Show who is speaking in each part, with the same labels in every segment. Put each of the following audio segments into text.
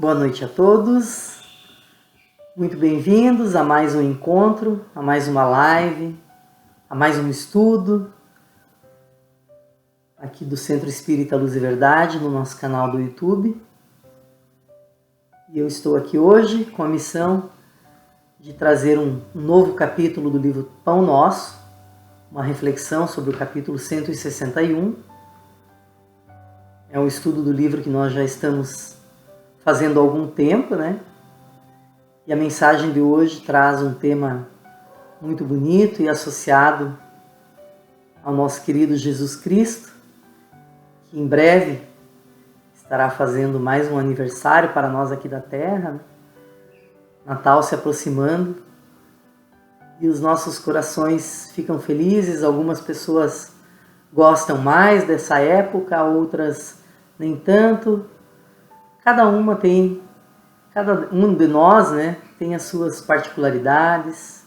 Speaker 1: Boa noite a todos, muito bem-vindos a mais um encontro, a mais uma live, a mais um estudo aqui do Centro Espírita Luz e Verdade, no nosso canal do YouTube. E eu estou aqui hoje com a missão de trazer um novo capítulo do livro Pão Nosso, uma reflexão sobre o capítulo 161. É um estudo do livro que nós já estamos fazendo há algum tempo, né? E a mensagem de hoje traz um tema muito bonito e associado ao nosso querido Jesus Cristo, que em breve estará fazendo mais um aniversário para nós aqui da Terra, né? Natal se aproximando e os nossos corações ficam felizes. Algumas pessoas gostam mais dessa época, outras nem tanto. Cada um de nós, né, tem as suas particularidades,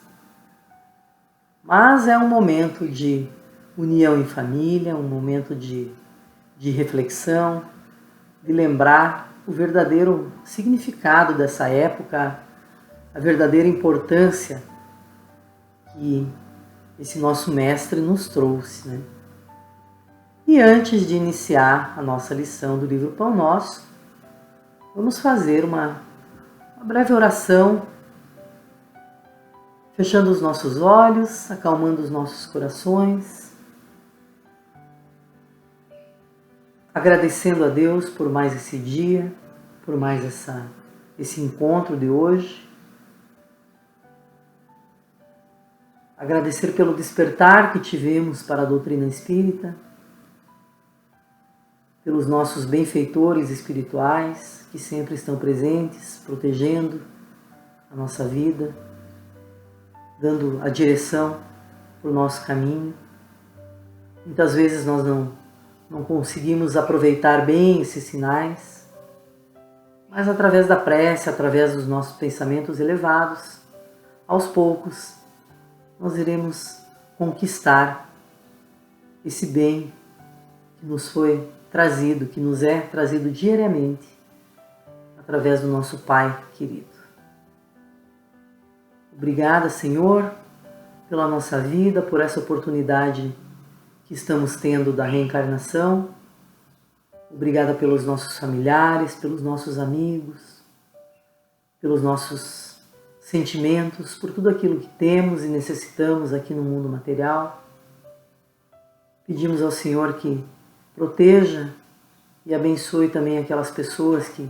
Speaker 1: mas é um momento de união em família, um momento de reflexão, de lembrar o verdadeiro significado dessa época, a verdadeira importância que esse nosso mestre nos trouxe, né? E antes de iniciar a nossa lição do livro Pão Nosso, vamos fazer uma breve oração, fechando os nossos olhos, acalmando os nossos corações, agradecendo a Deus por mais esse dia, por mais esse encontro de hoje. Agradecer pelo despertar que tivemos para a doutrina espírita, pelos nossos benfeitores espirituais que sempre estão presentes, protegendo a nossa vida, dando a direção para o nosso caminho. Muitas vezes nós não conseguimos aproveitar bem esses sinais, mas através da prece, através dos nossos pensamentos elevados, aos poucos nós iremos conquistar esse bem que nos foi trazido, que nos é trazido diariamente através do nosso Pai querido. Obrigada, Senhor, pela nossa vida, por essa oportunidade que estamos tendo da reencarnação. Obrigada pelos nossos familiares, pelos nossos amigos, pelos nossos sentimentos, por tudo aquilo que temos e necessitamos aqui no mundo material. Pedimos ao Senhor que proteja e abençoe também aquelas pessoas que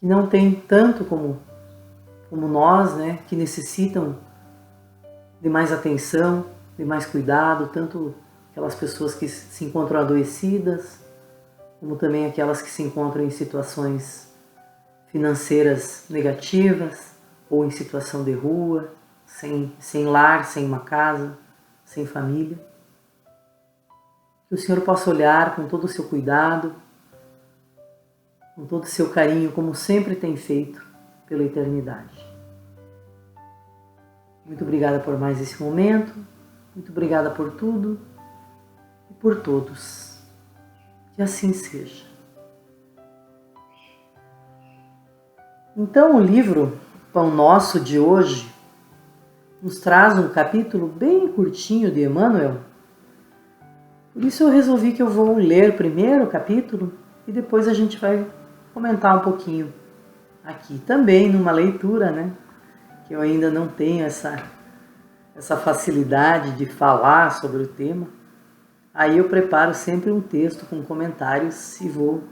Speaker 1: não têm tanto como nós, né? Que necessitam de mais atenção, de mais cuidado, tanto aquelas pessoas que se encontram adoecidas, como também aquelas que se encontram em situações financeiras negativas ou em situação de rua, sem lar, sem uma casa, sem família. Que o Senhor possa olhar com todo o seu cuidado, com todo o seu carinho, como sempre tem feito pela eternidade. Muito obrigada por mais esse momento, muito obrigada por tudo e por todos. Que assim seja. Então o livro Pão Nosso de hoje nos traz um capítulo bem curtinho de Emmanuel. Por isso eu resolvi que eu vou ler primeiro o capítulo e depois a gente vai comentar um pouquinho aqui. Também numa leitura, né? Que eu ainda não tenho essa facilidade de falar sobre o tema. Aí eu preparo sempre um texto com comentários e vou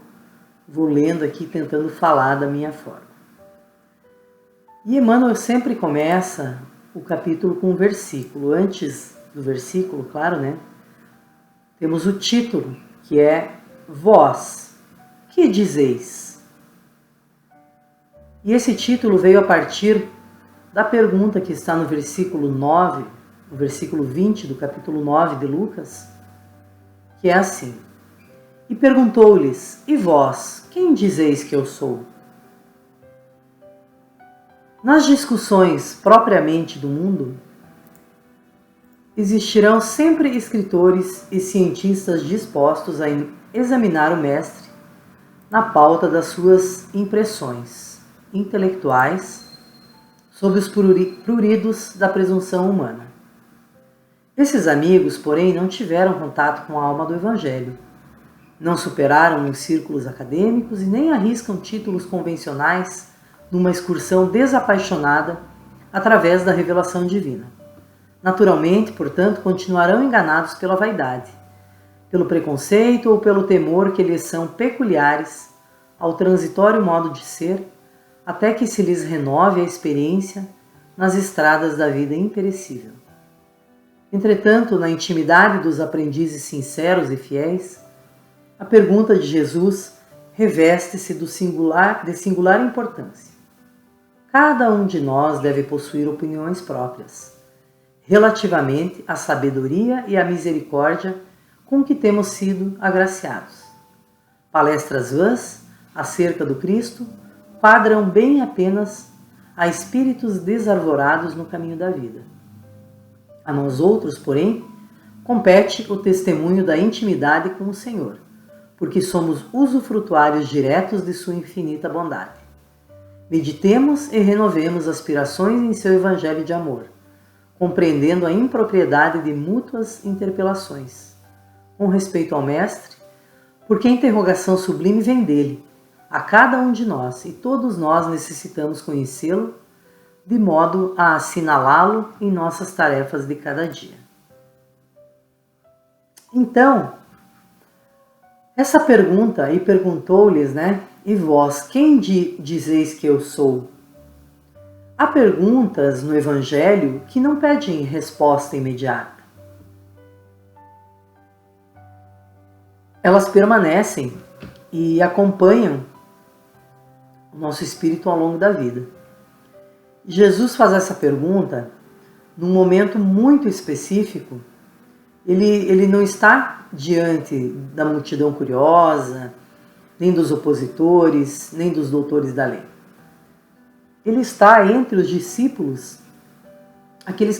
Speaker 1: lendo aqui, tentando falar da minha forma. E Emmanuel sempre começa o capítulo com um versículo. Antes do versículo, claro, né? Temos o título, que é Vós, que dizeis? E esse título veio a partir da pergunta que está no versículo 9, no versículo 20 do capítulo 9 de Lucas, que é assim: E perguntou-lhes, e vós, quem dizeis que eu sou? Nas discussões propriamente do mundo, existirão sempre escritores e cientistas dispostos a examinar o mestre na pauta das suas impressões intelectuais sobre os pruridos da presunção humana. Esses amigos, porém, não tiveram contato com a alma do Evangelho, não superaram os círculos acadêmicos e nem arriscam títulos convencionais numa excursão desapaixonada através da revelação divina. Naturalmente, portanto, continuarão enganados pela vaidade, pelo preconceito ou pelo temor que lhes são peculiares ao transitório modo de ser, até que se lhes renove a experiência nas estradas da vida imperecível. Entretanto, na intimidade dos aprendizes sinceros e fiéis, a pergunta de Jesus reveste-se de singular importância. Cada um de nós deve possuir opiniões próprias, relativamente à sabedoria e à misericórdia com que temos sido agraciados. Palestras vãs acerca do Cristo quadram bem apenas a espíritos desarvorados no caminho da vida. A nós outros, porém, compete o testemunho da intimidade com o Senhor, porque somos usufrutuários diretos de sua infinita bondade. Meditemos e renovemos aspirações em seu evangelho de amor, compreendendo a impropriedade de mútuas interpelações, com respeito ao Mestre, porque a interrogação sublime vem dele, a cada um de nós, e todos nós necessitamos conhecê-lo, de modo a assinalá-lo em nossas tarefas de cada dia. Então, essa pergunta, e perguntou-lhes, e vós, quem dizeis que eu sou? Há perguntas no Evangelho que não pedem resposta imediata. Elas permanecem e acompanham o nosso espírito ao longo da vida. Jesus faz essa pergunta num momento muito específico. Ele não está diante da multidão curiosa, nem dos opositores, nem dos doutores da lei. Ele está entre os discípulos, aqueles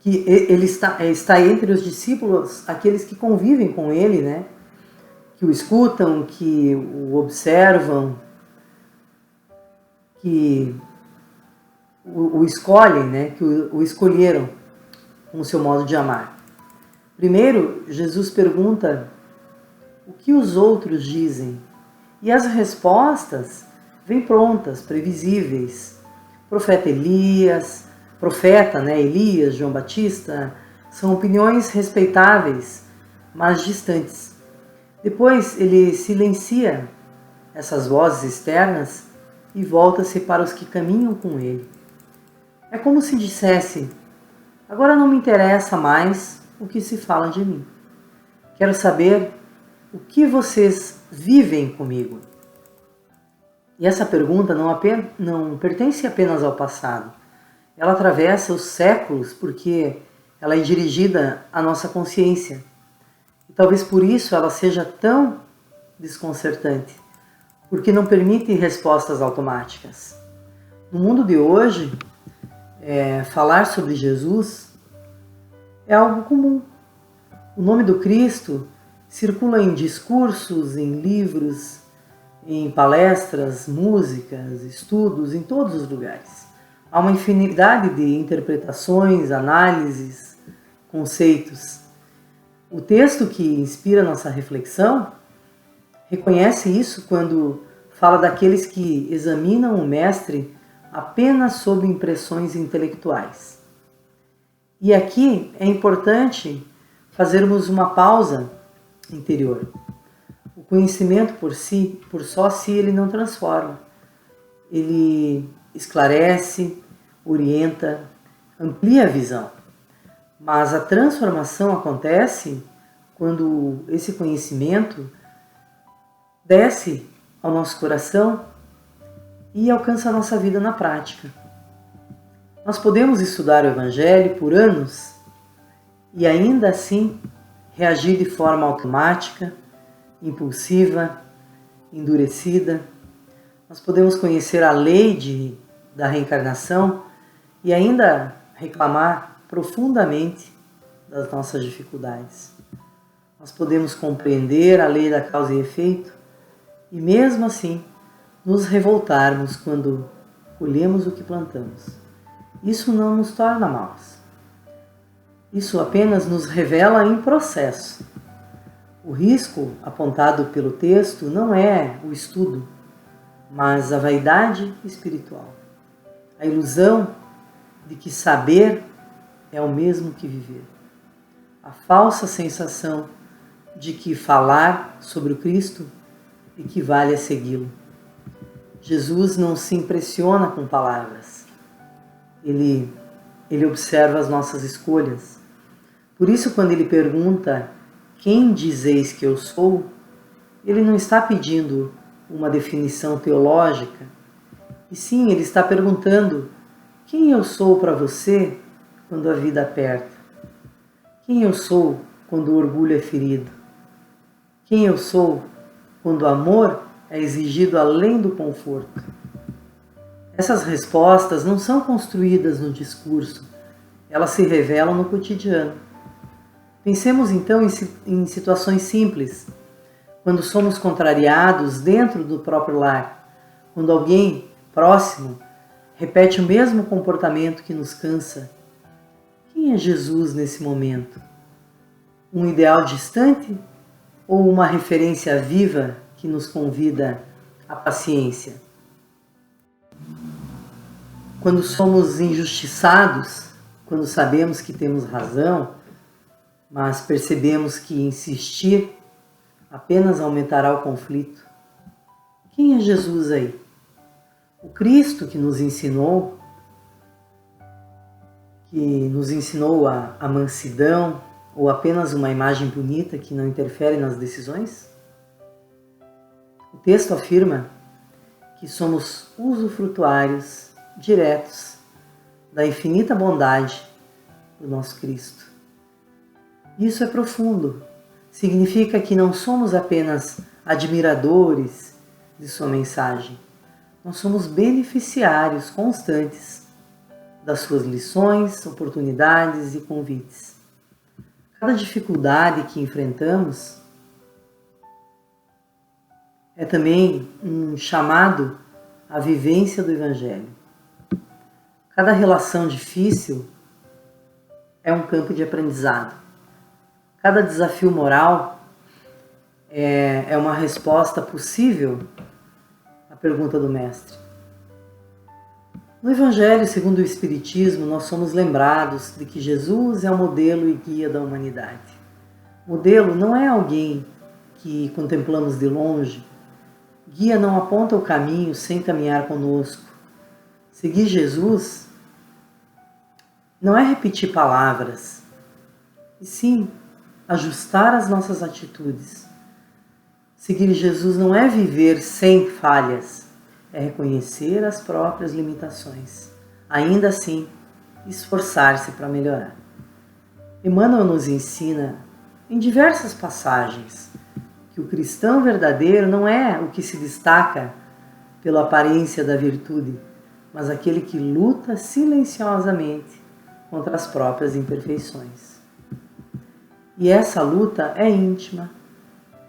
Speaker 1: ele está entre os discípulos, aqueles que convivem com ele, que o escutam, que o observam, que o escolhem, que o escolheram com o seu modo de amar. Primeiro, Jesus pergunta o que os outros dizem, e as respostas vêm prontas, previsíveis. Elias, João Batista, são opiniões respeitáveis, mas distantes. Depois ele silencia essas vozes externas e volta-se para os que caminham com ele. É como se dissesse: agora não me interessa mais o que se fala de mim. Quero saber o que vocês vivem comigo. E essa pergunta não pertence apenas ao passado. Ela atravessa os séculos porque ela é dirigida à nossa consciência. E talvez por isso ela seja tão desconcertante, porque não permite respostas automáticas. No mundo de hoje, falar sobre Jesus é algo comum. O nome do Cristo circula em discursos, em livros, em palestras, músicas, estudos, em todos os lugares. Há uma infinidade de interpretações, análises, conceitos. O texto que inspira nossa reflexão reconhece isso quando fala daqueles que examinam o Mestre apenas sob impressões intelectuais. E aqui é importante fazermos uma pausa interior. O conhecimento por só si, ele não transforma. Ele esclarece, orienta, amplia a visão. Mas a transformação acontece quando esse conhecimento desce ao nosso coração e alcança a nossa vida na prática. Nós podemos estudar o Evangelho por anos e ainda assim reagir de forma automática, impulsiva, endurecida. Nós podemos conhecer a lei da reencarnação e ainda reclamar profundamente das nossas dificuldades. Nós podemos compreender a lei da causa e efeito e mesmo assim nos revoltarmos quando colhemos o que plantamos. Isso não nos torna maus. Isso apenas nos revela em processo. O risco apontado pelo texto não é o estudo, mas a vaidade espiritual. A ilusão de que saber é o mesmo que viver. A falsa sensação de que falar sobre o Cristo equivale a segui-lo. Jesus não se impressiona com palavras. Ele observa as nossas escolhas. Por isso, quando ele pergunta: quem dizeis que eu sou? Ele não está pedindo uma definição teológica, e sim, ele está perguntando: quem eu sou para você quando a vida aperta? Quem eu sou quando o orgulho é ferido? Quem eu sou quando o amor é exigido além do conforto? Essas respostas não são construídas no discurso, elas se revelam no cotidiano. Pensemos então em situações simples, quando somos contrariados dentro do próprio lar, quando alguém próximo repete o mesmo comportamento que nos cansa. Quem é Jesus nesse momento? Um ideal distante ou uma referência viva que nos convida à paciência? Quando somos injustiçados, quando sabemos que temos razão, mas percebemos que insistir apenas aumentará o conflito. Quem é Jesus aí? O Cristo que nos ensinou a mansidão, ou apenas uma imagem bonita que não interfere nas decisões? O texto afirma que somos usufrutuários diretos da infinita bondade do nosso Cristo. Isso é profundo. Significa que não somos apenas admiradores de sua mensagem. Nós somos beneficiários constantes das suas lições, oportunidades e convites. Cada dificuldade que enfrentamos é também um chamado à vivência do Evangelho. Cada relação difícil é um campo de aprendizado. Cada desafio moral é uma resposta possível à pergunta do Mestre. No Evangelho segundo o Espiritismo, nós somos lembrados de que Jesus é o modelo e guia da humanidade. Modelo não é alguém que contemplamos de longe. Guia não aponta o caminho sem caminhar conosco. Seguir Jesus não é repetir palavras, e sim ajustar as nossas atitudes. Seguir Jesus não é viver sem falhas, é reconhecer as próprias limitações. Ainda assim, esforçar-se para melhorar. Emmanuel nos ensina, em diversas passagens, que o cristão verdadeiro não é o que se destaca pela aparência da virtude, mas aquele que luta silenciosamente contra as próprias imperfeições. E essa luta é íntima,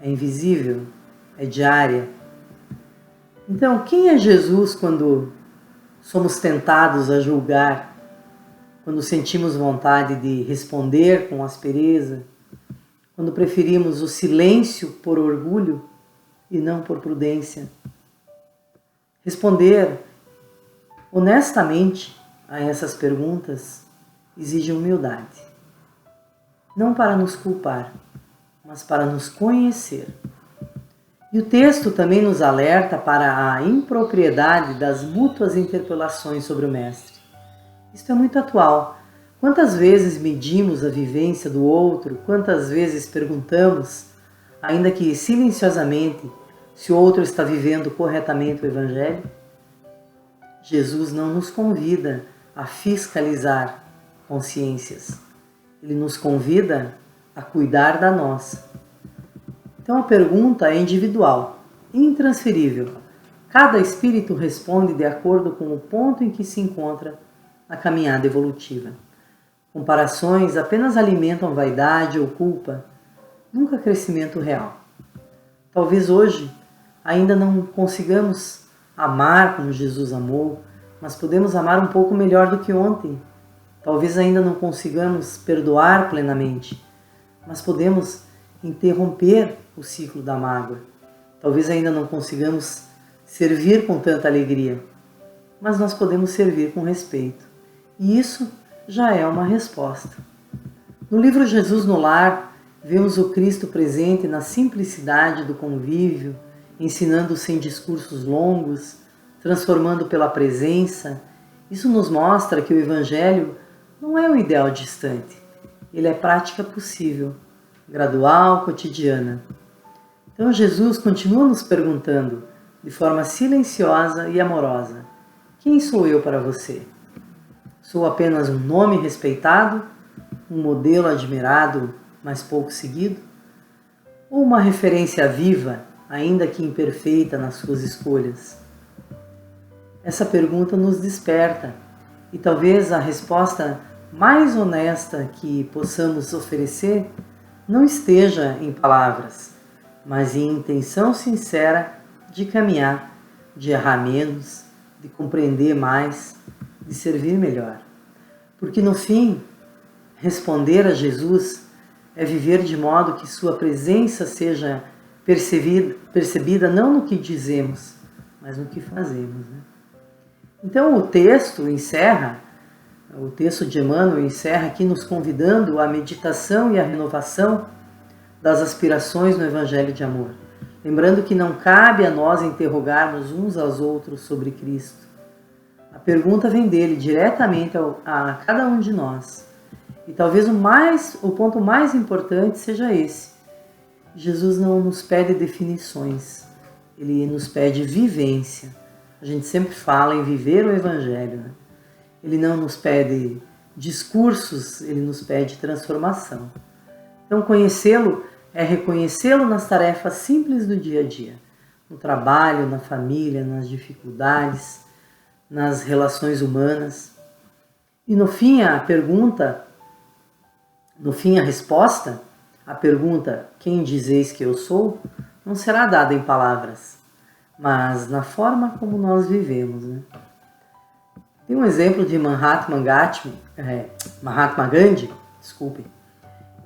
Speaker 1: é invisível, é diária. Então, quem é Jesus quando somos tentados a julgar, quando sentimos vontade de responder com aspereza, quando preferimos o silêncio por orgulho e não por prudência? Responder honestamente a essas perguntas exige humildade. Não para nos culpar, mas para nos conhecer. E o texto também nos alerta para a impropriedade das mútuas interpelações sobre o Mestre. Isto é muito atual. Quantas vezes medimos a vivência do outro, quantas vezes perguntamos, ainda que silenciosamente, se o outro está vivendo corretamente o Evangelho? Jesus não nos convida a fiscalizar consciências. Ele nos convida a cuidar da nossa. Então a pergunta é individual, intransferível. Cada espírito responde de acordo com o ponto em que se encontra na caminhada evolutiva. Comparações apenas alimentam vaidade ou culpa, nunca crescimento real. Talvez hoje ainda não consigamos amar como Jesus amou, mas podemos amar um pouco melhor do que ontem. Talvez ainda não consigamos perdoar plenamente, mas podemos interromper o ciclo da mágoa. Talvez ainda não consigamos servir com tanta alegria, mas nós podemos servir com respeito. E isso já é uma resposta. No livro Jesus no Lar, vemos o Cristo presente na simplicidade do convívio, ensinando sem discursos longos, transformando pela presença. Isso nos mostra que o Evangelho não é um ideal distante, ele é prática possível, gradual, cotidiana. Então Jesus continua nos perguntando, de forma silenciosa e amorosa: quem sou eu para você? Sou apenas um nome respeitado, um modelo admirado, mas pouco seguido? Ou uma referência viva, ainda que imperfeita nas suas escolhas? Essa pergunta nos desperta, e talvez a resposta mais honesta que possamos oferecer não esteja em palavras, mas em intenção sincera de caminhar, de errar menos, de compreender mais, de servir melhor. Porque no fim, responder a Jesus é viver de modo que sua presença seja percebida não no que dizemos, mas no que fazemos. Então o texto de Emmanuel encerra aqui nos convidando à meditação e à renovação das aspirações no Evangelho de amor. Lembrando que não cabe a nós interrogarmos uns aos outros sobre Cristo. A pergunta vem dele diretamente a cada um de nós. E talvez o ponto mais importante seja esse. Jesus não nos pede definições, ele nos pede vivência. A gente sempre fala em viver o Evangelho, né? Ele não nos pede discursos, ele nos pede transformação. Então conhecê-lo é reconhecê-lo nas tarefas simples do dia a dia, no trabalho, na família, nas dificuldades, nas relações humanas. E no fim a resposta à pergunta quem dizeis que eu sou, não será dada em palavras, mas na forma como nós vivemos, né? Tem um exemplo de Mahatma Gandhi,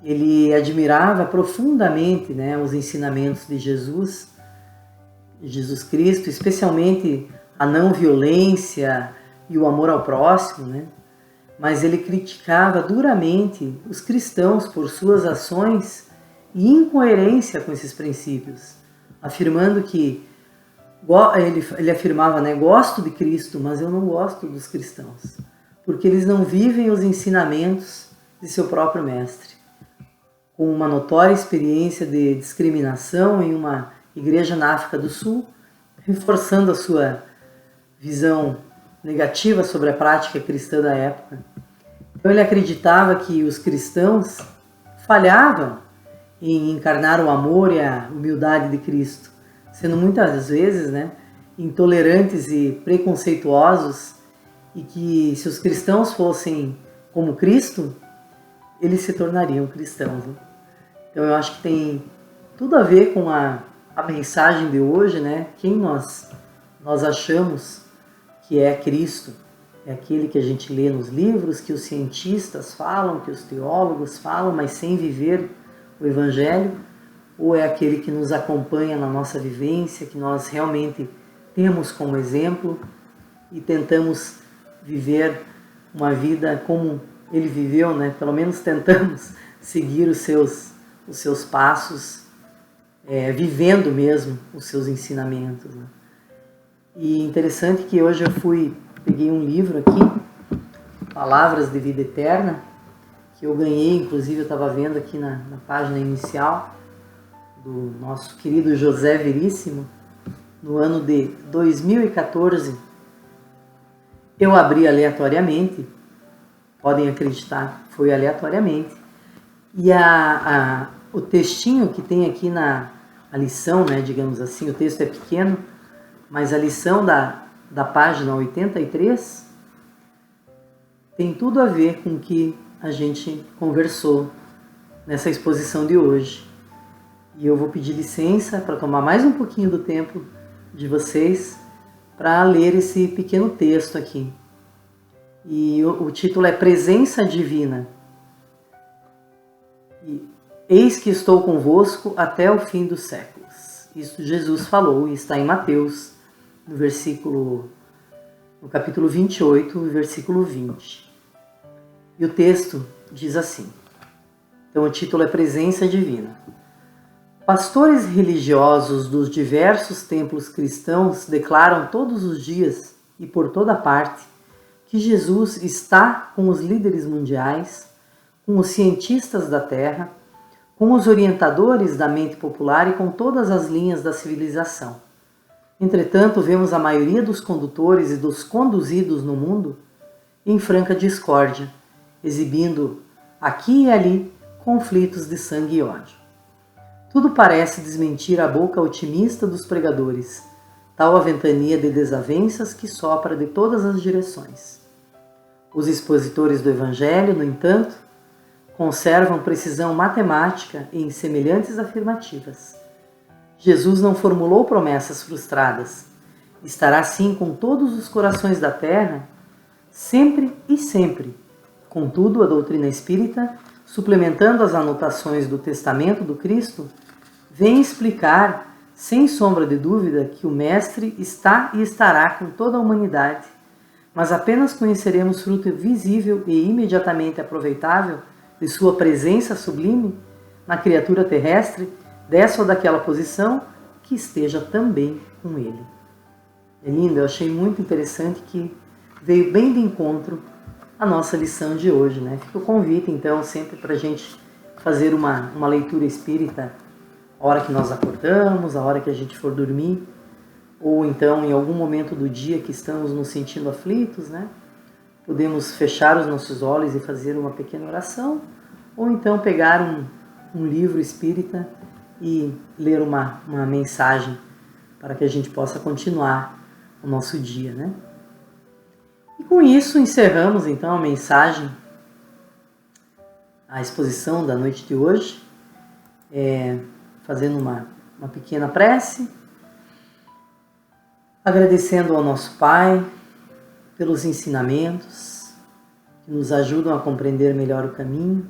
Speaker 1: ele admirava profundamente, né, os ensinamentos de Jesus Cristo, especialmente a não violência e o amor ao próximo, né? Mas ele criticava duramente os cristãos por suas ações e incoerência com esses princípios, afirmando que ele afirmava, né, gosto de Cristo, mas eu não gosto dos cristãos, porque eles não vivem os ensinamentos de seu próprio mestre. Com uma notória experiência de discriminação em uma igreja na África do Sul, reforçando a sua visão negativa sobre a prática cristã da época. Então ele acreditava que os cristãos falhavam em encarnar o amor e a humildade de Cristo, sendo muitas vezes, né, intolerantes e preconceituosos, e que se os cristãos fossem como Cristo, eles se tornariam cristãos, né? Então eu acho que tem tudo a ver com a mensagem de hoje, né? Quem nós achamos que é Cristo? É aquele que a gente lê nos livros, que os cientistas falam, que os teólogos falam, mas sem viver o Evangelho? Ou é aquele que nos acompanha na nossa vivência, que nós realmente temos como exemplo e tentamos viver uma vida como ele viveu, né? Pelo menos tentamos seguir os seus passos, vivendo mesmo os seus ensinamentos, né? E interessante que hoje peguei um livro aqui, Palavras de Vida Eterna, que eu ganhei, inclusive eu estava vendo aqui na página inicial, do nosso querido José Veríssimo, no ano de 2014. Eu abri aleatoriamente, podem acreditar, foi aleatoriamente, e o textinho que tem aqui a lição, né, digamos assim, o texto é pequeno, mas a lição da página 83 tem tudo a ver com o que a gente conversou nessa exposição de hoje. E eu vou pedir licença para tomar mais um pouquinho do tempo de vocês para ler esse pequeno texto aqui. E o título é Presença Divina. E, Eis que estou convosco até o fim dos séculos. Isso Jesus falou e está em Mateus, no capítulo 28, versículo 20. E o texto diz assim. Então o título é Presença Divina. Pastores religiosos dos diversos templos cristãos declaram todos os dias e por toda parte que Jesus está com os líderes mundiais, com os cientistas da Terra, com os orientadores da mente popular e com todas as linhas da civilização. Entretanto, vemos a maioria dos condutores e dos conduzidos no mundo em franca discórdia, exibindo aqui e ali conflitos de sangue e ódio. Tudo parece desmentir a boca otimista dos pregadores, tal a ventania de desavenças que sopra de todas as direções. Os expositores do Evangelho, no entanto, conservam precisão matemática em semelhantes afirmativas. Jesus não formulou promessas frustradas. Estará sim com todos os corações da terra, sempre e sempre. Contudo, a doutrina espírita, suplementando as anotações do Testamento do Cristo, vem explicar, sem sombra de dúvida, que o Mestre está e estará com toda a humanidade, mas apenas conheceremos fruto visível e imediatamente aproveitável de sua presença sublime na criatura terrestre, dessa ou daquela posição, que esteja também com ele. É lindo, eu achei muito interessante que veio bem de encontro a nossa lição de hoje, né? Fica o convite, então, sempre para a gente fazer uma leitura espírita a hora que nós acordamos, a hora que a gente for dormir, ou então em algum momento do dia que estamos nos sentindo aflitos, né? Podemos fechar os nossos olhos e fazer uma pequena oração, ou então pegar um livro espírita e ler uma mensagem para que a gente possa continuar o nosso dia, né? E com isso encerramos então a mensagem, a exposição da noite de hoje, fazendo uma pequena prece, agradecendo ao nosso Pai pelos ensinamentos que nos ajudam a compreender melhor o caminho,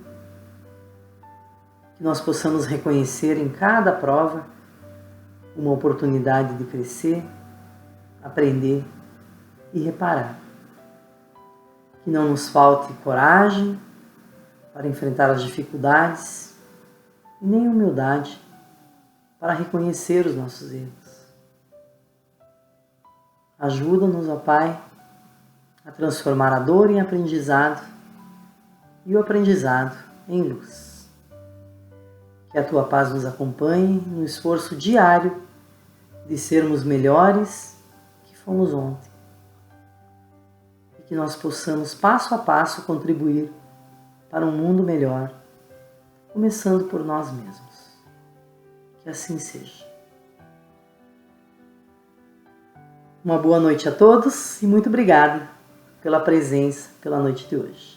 Speaker 1: que nós possamos reconhecer em cada prova uma oportunidade de crescer, aprender e reparar. Que não nos falte coragem para enfrentar as dificuldades e nem humildade para reconhecer os nossos erros. Ajuda-nos, ó Pai, a transformar a dor em aprendizado e o aprendizado em luz. Que a Tua paz nos acompanhe no esforço diário de sermos melhores que fomos ontem. E que nós possamos, passo a passo, contribuir para um mundo melhor, começando por nós mesmos. Que assim seja. Uma boa noite a todos e muito obrigada pela presença pela noite de hoje.